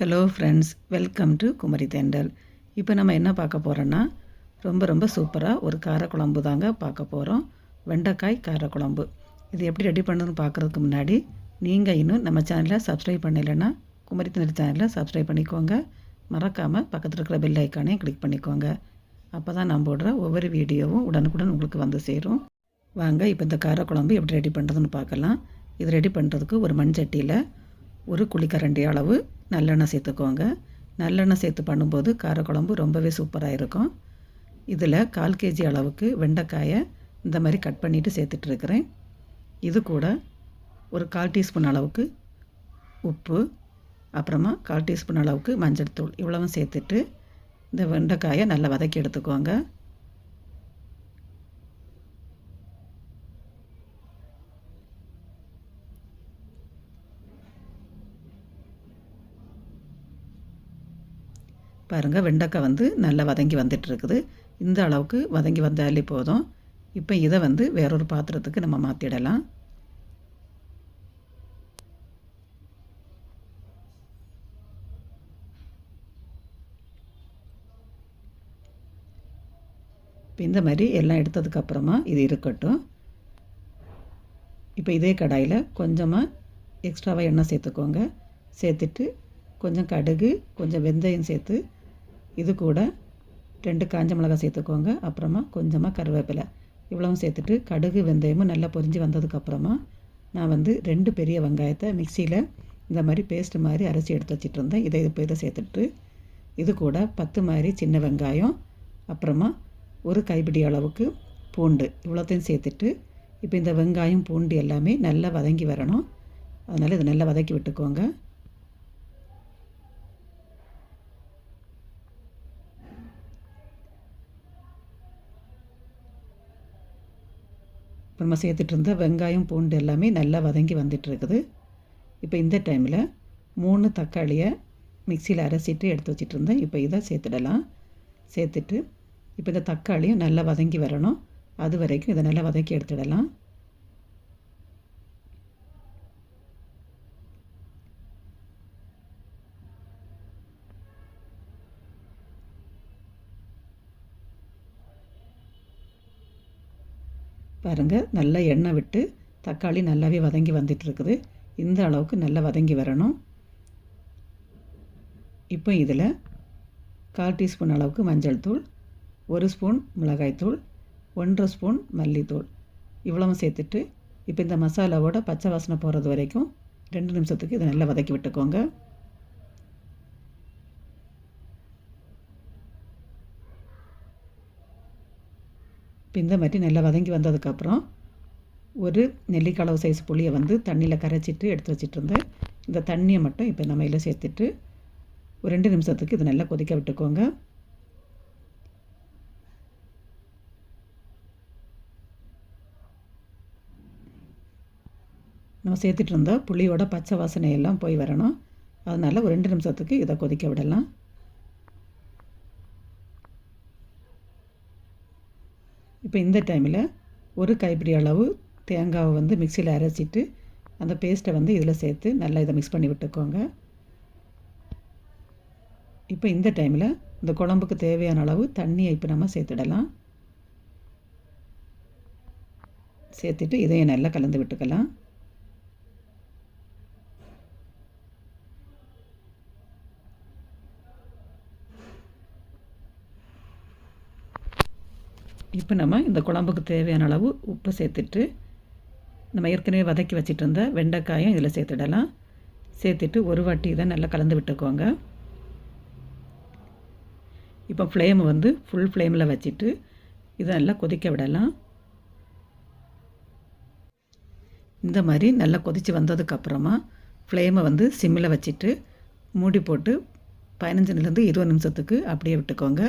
Hello friends, welcome to Kumari தென்றல். இப்போ நம்ம என்ன பார்க்க போகிறோன்னா, ரொம்ப சூப்பராக ஒரு காரக்குழம்பு தாங்க பார்க்க போகிறோம். வெண்டைக்காய் காரக்குழம்பு. இது எப்படி ரெடி பண்ணுறதுன்னு பார்க்குறதுக்கு முன்னாடி நீங்கள் இன்னும் நம்ம சேனலை சப்ஸ்கிரைப் பண்ணலைன்னா குமரி தென்றல் சேனலை சப்ஸ்கிரைப் பண்ணிக்கோங்க. மறக்காமல் பக்கத்தில் இருக்கிற பெல் ஐக்கானையும் கிளிக் பண்ணிக்கோங்க. அப்போ தான் நான் போடுற ஒவ்வொரு வீடியோவும் உடனுக்குடன் உங்களுக்கு வந்து சேரும். வாங்க இப்போ இந்த காரக்குழம்பு எப்படி ரெடி பண்ணுறதுன்னு பார்க்கலாம். இது ரெடி பண்ணுறதுக்கு ஒரு மண் சட்டியில் ஒரு குழிக்கரண்டி அளவு நல்லெண்ணெய் சேர்த்துக்கோங்க. நல்லெண்ணெய் சேர்த்து பண்ணும்போது காரக்குழம்பு ரொம்பவே சூப்பராக இருக்கும். இதில் 1/4 kg அளவுக்கு வெண்டைக்காயை இந்த மாதிரி கட் பண்ணிவிட்டு சேர்த்துட்ருக்கிறேன். இது கூட ஒரு 1/4 டீஸ்பூன் அளவுக்கு உப்பு, அப்புறமா 1/4 டீஸ்பூன் அளவுக்கு மஞ்சள் தூள், இவ்வளவும் சேர்த்துட்டு இந்த வெண்டைக்காயை நல்லா வதக்கி எடுத்துக்கோங்க. பாருங்கள், வெண்டைக்காய் நல்லா வதங்கி வந்துட்டுருக்குது. இந்த அளவுக்கு வதங்கி வந்தாலே போதும். இப்போ இதை வேறொரு பாத்திரத்துக்கு நம்ம மாற்றிடலாம். இப்போ இந்த மாதிரி எல்லாம் எடுத்ததுக்கப்புறமா இது இருக்கட்டும். இப்போ இதே கடாயில் கொஞ்சமாக எக்ஸ்ட்ராவாக எண்ணெய் சேர்த்துக்கோங்க. சேர்த்துட்டு கொஞ்சம் கடுகு, கொஞ்சம் வெந்தயம் சேர்த்து இது கூட 2 காஞ்ச மிளகாய் சேர்த்துக்கோங்க. அப்புறமா கொஞ்சமாக கருவேப்பிலை, இவ்வளவும் சேர்த்துட்டு கடுகு வெந்தயமும் நல்லா பொரிஞ்சு வந்ததுக்கப்புறமா நான் 2 பெரிய வெங்காயத்தை மிக்சியில் இந்த மாதிரி பேஸ்ட் மாதிரி அரைச்சி எடுத்து வச்சுட்டு இருந்தேன். இதை சேர்த்துட்டு இது கூட 10 மாதிரி சின்ன வெங்காயம், அப்புறமா ஒரு கைப்பிடி அளவுக்கு பூண்டு, இவ்வளோத்தையும் சேர்த்துட்டு இப்போ இந்த வெங்காயம் பூண்டு எல்லாமே நல்லா வதங்கி வரணும். அதனால் இதை நல்லா வதக்கி விட்டுக்கோங்க. இப்போ நம்ம சேர்த்துட்டு இருந்த வெங்காயம் பூண்டு எல்லாமே நல்லா வதங்கி வந்துட்டுருக்குது. இப்போ இந்த டைமில் 3 தக்காளியை மிக்சியில் அரைச்சிட்டு எடுத்து வச்சிட்டு இருந்தேன். இப்போ இதை சேர்த்துடலாம். சேர்த்துட்டு இப்போ இந்த தக்காளியும் நல்லா வதங்கி வரணும். அது வரைக்கும் இதை நல்லா வதக்கி எடுத்துடலாம். பாருங்கள், நல்லா எண்ணெய் விட்டு தக்காளி நல்லாவே வதங்கி வந்துட்டுருக்குது. இந்த அளவுக்கு நல்லா வதங்கி வரணும். இப்போ இதில் 1/4 டீஸ்பூன் அளவுக்கு மஞ்சள் தூள், 1 ஸ்பூன் மிளகாய்த்தூள், 1/2 ஸ்பூன் மல்லித்தூள், இவ்வளவும் சேர்த்துட்டு இப்போ இந்த மசாலாவோட பச்சை வாசனை போகிறது வரைக்கும் 2 நிமிஷத்துக்கு இதை நல்லா வதக்கி விட்டுக்கோங்க. இப்போ இந்த மாதிரி நல்லா வதங்கி வந்ததுக்கப்புறம் ஒரு நெல்லிக்காய் சைஸ் புளியை தண்ணியில் கரைச்சிட்டு எடுத்து வச்சிட்டு இருந்தேன். இந்த தண்ணியை மட்டும் இப்போ நம்ம இதில் சேர்த்துட்டு ஒரு 2 நிமிஷத்துக்கு இதை நல்லா கொதிக்க விட்டுக்கோங்க. நம்ம சேர்த்துட்டு இருந்தால் புளியோட பச்சை வாசனையெல்லாம் போய் வரணும். அதனால் ஒரு 2 நிமிஷத்துக்கு இதை கொதிக்க விடலாம். இப்போ இந்த டைமில் ஒரு கைப்பிடி அளவு தேங்காவை மிக்சியில் அரைச்சிட்டு அந்த பேஸ்ட்டை இதில் சேர்த்து நல்லா இதை மிக்ஸ் பண்ணி விட்டுக்கோங்க. இப்போ இந்த டைமில் இந்த குழம்புக்கு தேவையான அளவு தண்ணியை இப்போ நம்ம சேர்த்துடலாம். சேர்த்துட்டு இதையும் நல்லா கலந்து விட்டுக்கலாம். இப்போ நம்ம இந்த குழம்புக்கு தேவையான அளவு உப்பு சேர்த்துட்டு நம்ம ஏற்கனவே வதக்கி வச்சிட்டு இருந்த வெண்டைக்காயும் இதில் சேர்த்துடலாம். சேர்த்துட்டு ஒரு வாட்டி இதை நல்லா கலந்து விட்டுக்கோங்க. இப்போ ஃப்ளேம் ஃபுல் ஃப்ளேமில் வச்சுட்டு இதை நல்லா கொதிக்க விடலாம். இந்த மாதிரி நல்லா கொதித்து வந்ததுக்கப்புறமா ஃப்ளேமை சிம்மில் வச்சுட்டு மூடி போட்டு 15லேருந்து 20 நிமிஷத்துக்கு அப்படியே விட்டுக்கோங்க.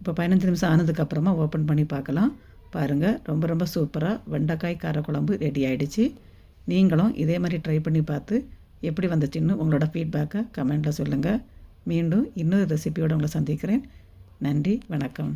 இப்போ 15 நிமிஷம் ஆனதுக்கப்புறமா ஓப்பன் பண்ணி பார்க்கலாம். பாருங்கள், ரொம்ப சூப்பராக வெண்டைக்காய் காரக்குழம்பு ரெடி ஆகிடுச்சு. நீங்களும் இதே மாதிரி ட்ரை பண்ணி பார்த்து எப்படி வந்துச்சுன்னு உங்களோட ஃபீட்பேக்கை கமெண்ட்டில் சொல்லுங்கள். மீண்டும் இன்னொரு ரெசிபியோடு உங்களை சந்திக்கிறேன். நன்றி, வணக்கம்.